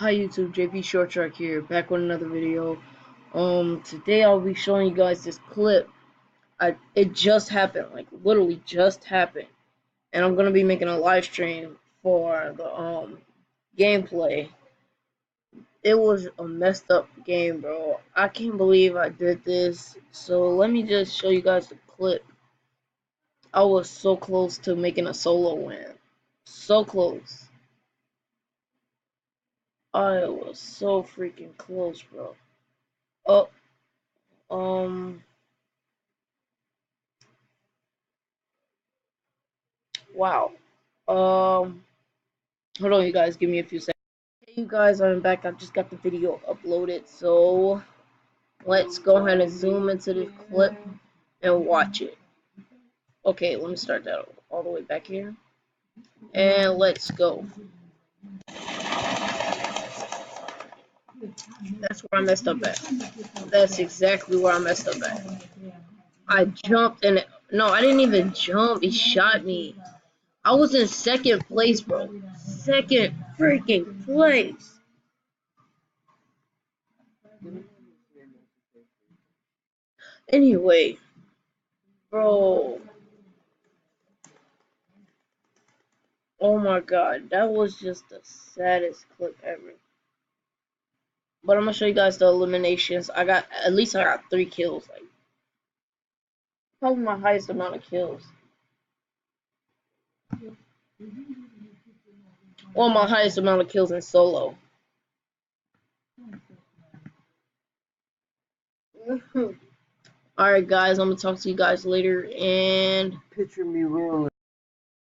Hi YouTube, JP Short Track here, back with another video. Today I'll be showing you guys this clip. It just happened, like literally just happened, and I'm gonna be making a live stream for the gameplay. It was a messed up game, bro. I can't believe I did this. So let me just show you guys the clip. I was so close to making a solo win, so close. I was so freaking close, bro. Oh. Wow. Hold on, you guys. Give me a few seconds. Hey, you guys, I'm back. I just got the video uploaded, so let's go ahead and zoom into this clip and watch it. Okay, let me start that all the way back here, and let's go. That's where I messed up at. That's exactly where I messed up at. I jumped and no, I didn't even jump. He shot me. I was in second place, bro. Second freaking place. Anyway, bro. Oh my god, that was just the saddest clip ever. But I'm gonna show you guys the eliminations. I got 3 kills, like probably my highest amount of kills. Well, my highest amount of kills in solo. Alright guys, I'm gonna talk to you guys later and Picture me rolling.